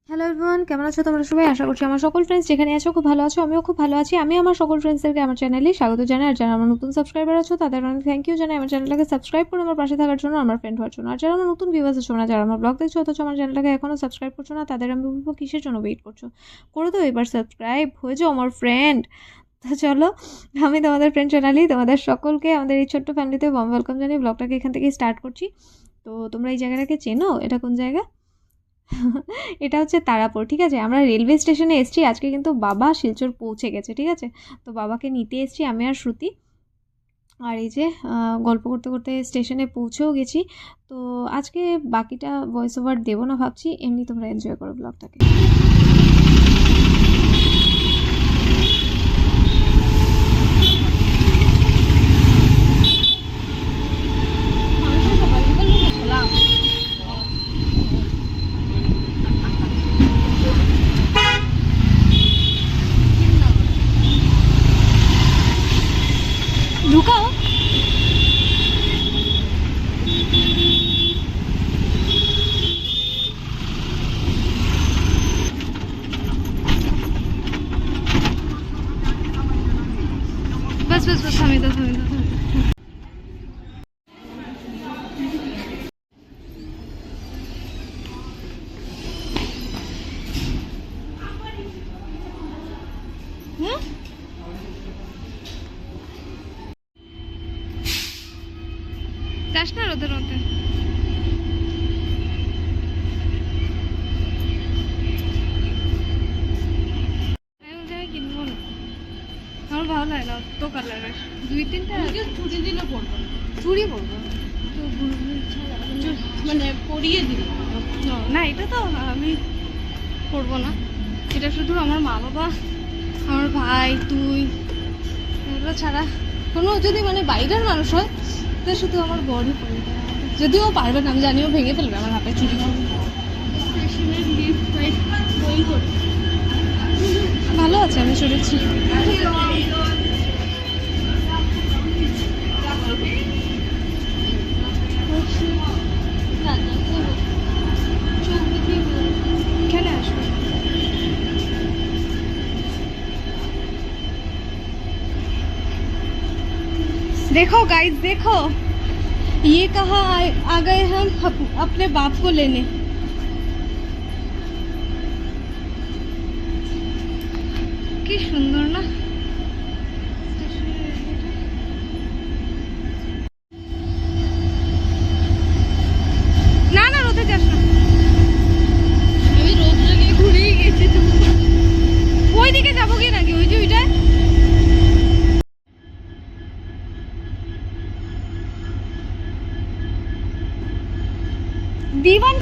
Hello everyone, কেমন আছো তোমরা সবাই? আশা করছি আমার সকল ফ্রেন্ডস যেখানে আছো খুব ভালো আছো। আমিও খুব ভালো আছি। আমি আমার সকল ফ্রেন্ডসদেরকে আমার চ্যানেলে স্বাগত জানাই। আর যারা আমার নতুন সাবস্ক্রাইবার আছো তাদের অনেক থ্যাংক ইউ জানাই আমার চ্যানেলটাকে সাবস্ক্রাইব করে আমার পাশে থাকার জন্য, আমার ফ্রেন্ড হওয়ার জন্য। আর যারা আমার নতুন ভিউয়ার্স আছো না, যারা আমার ব্লগ দেখছো অথচ আমার চ্যানেলটাকে এখনও সাবস্ক্রাইব করছো না, তাদের আমি বলবো কিসের জন্য ওয়েট করছো, করে দাও এবার সাবস্ক্রাইব, হয়ে যাও আমার ফ্রেন্ড। তো চলো, আমি তোমাদের ফ্রেন্ড সোনালি, তোমাদের সকলকে আমাদের এই ছোট্ট ফ্যামিলিতে ওয়ার্ম ওয়েলকাম জানিয়ে ব্লগটাকে এখান থেকেই স্টার্ট করছি। তো তোমরা এই জায়গাটাকে চেনো? এটা কোন জায়গা? এটা হচ্ছে তারাপুর, ঠিক আছে। আমরা রেলওয়ে স্টেশনে এসেছি আজকে, কিন্তু বাবা শিলচর পৌঁছে গেছে, ঠিক আছে। তো বাবাকে নিতে এসেছি আমি আর শ্রুতি। আর এই যে গল্প করতে করতে স্টেশনে পৌঁছেও গেছি। তো আজকে বাকিটা ভয়েস ওভার দেবো না ভাবছি, এমনি তোমরা এনজয় করো ব্লগটাকে। ঢুকাও। बस बस बस हमें दो हमें दो। যাস না রোদে রোদে। আমি ওই কিনবো না, আমার ভালো লাগে না তো কালারের। দুই তিনটা চুড়ি দিলে পরবো না, চুড়ি পরবো তো মানে পরিয়ে দিল না, এটা তো আমি পরবো না। এটা শুধু আমার মা বাবা, আমার ভাই, তুই, এগুলো ছাড়া কোনো যদি মানে বাইরের মানুষ হয় তো শুধু আমার বড়ই পরে। যদিও পারবে না, আমি জানিও ভেঙে ফেলবে আমার হাতে চুরি। ভালো আছে, আমি চড়েছি। এখানে আসবে। देखो गाइस देखो, ये कहाँ आ गए हम अपने बाप को लेने। কি সুন্দর না না না, রোদে যাস না। আমি রোদ লাগে ঘুরেই গেছি। ওই দিকে যাবো কি নাকি? ওই যে ওইটায় दीवान।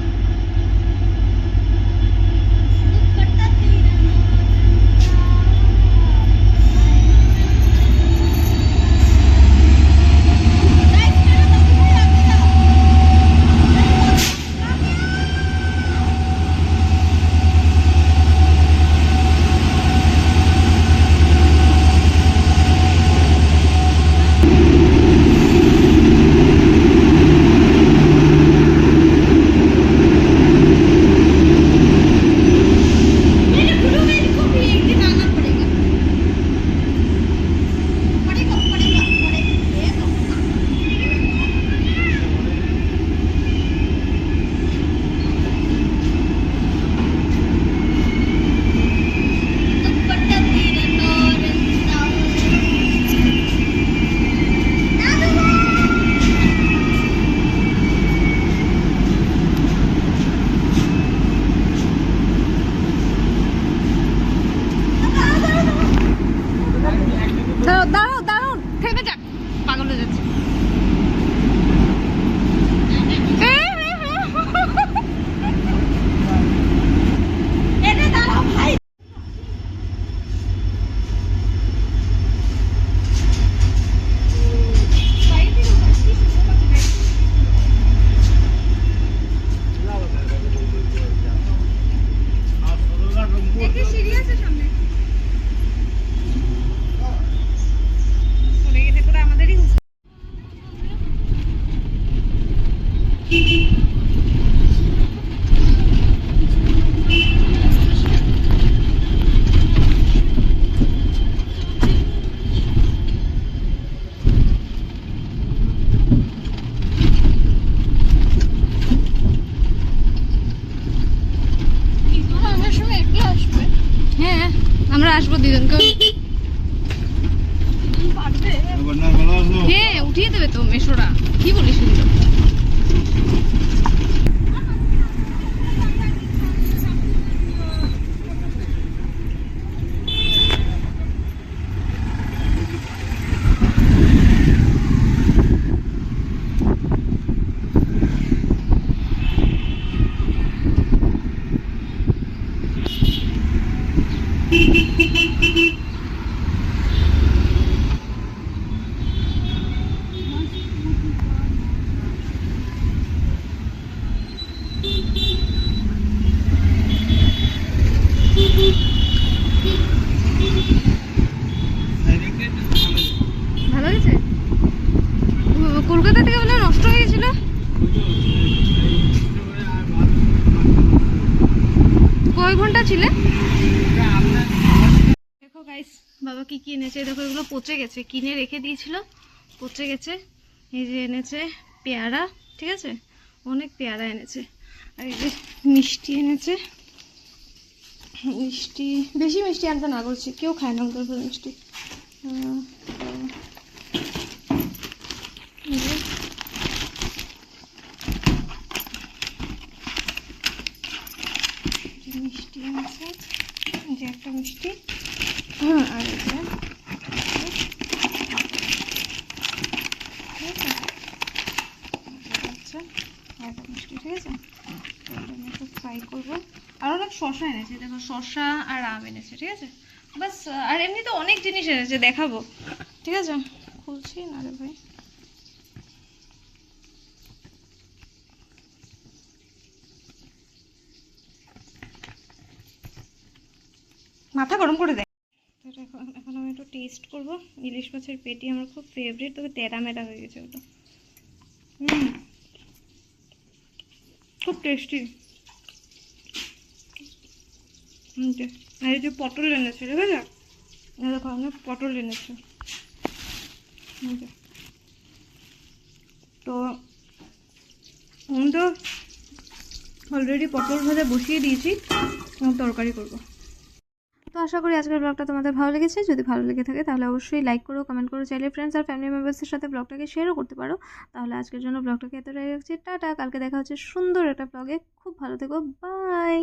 হ্যাঁ আমরা আসবো দুজনকে। হ্যাঁ উঠিয়ে দেবে তো মেশোরা, কি বলিস এগুলো? ভালো হয়েছে? কলকাতা থেকে বলে নষ্ট হয়ে গেছিল। কয় ঘন্টা ছিলে? দেখো গাইস বাবা কি কি এনেছে, দেখো এগুলো পচে গেছে, কিনে রেখে দিয়েছিল পচে গেছে। এই যে এনেছে পেয়ারা, ঠিক আছে, অনেক পেয়ারা এনেছে। আর এই যে মিষ্টি এনেছে, মিষ্টি বেশি মিষ্টি আনতে না করছি, কেউ খায় না ওদের মিষ্টি। মিষ্টি এনেছে, যে একটা মিষ্টি, আর এই যে মিষ্টি, ঠিক আছে, ফ্রাই করবো। আর অনেক শসা এনেছে, দেখো শসা আর আম এনেছে, ঠিক আছে বাস। আর এমনি তো অনেক জিনিস এনেছে, দেখাবো, ঠিক আছে। খুলছি না রে ভাই, মাথা গরম করে দেয়। এখন এখন আমি একটু টেস্ট করবো। ইলিশ মাছের পেটি আমার খুব ফেভারিট, তবে তেরা মেরা হয়ে গেছে ওটা। খুব টেস্টি। আর এই যে পটল এনেছে, ঠিক আছে, দেখো আমি পটল এনেছে। তো আমি তো অলরেডি পটল ভাজা বসিয়ে দিয়েছি, তরকারি করবো। তো আশা করি আজকের ব্লগটা তোমাদের ভালো লেগেছে। যদি ভালো লেগে থাকে তাহলে অবশ্যই লাইক করো, কমেন্ট করো, চাইলে ফ্রেন্ডস আর ফ্যামিলি মেম্বার্সের সাথে ব্লগটাকে শেয়ারও করতে পারো। তাহলে আজকের জন্য ব্লগটাকে এতটাই রাখছি, টাটা। কালকে দেখা হচ্ছে সুন্দর একটা ব্লগে। খুব ভালো থেকো, বাই।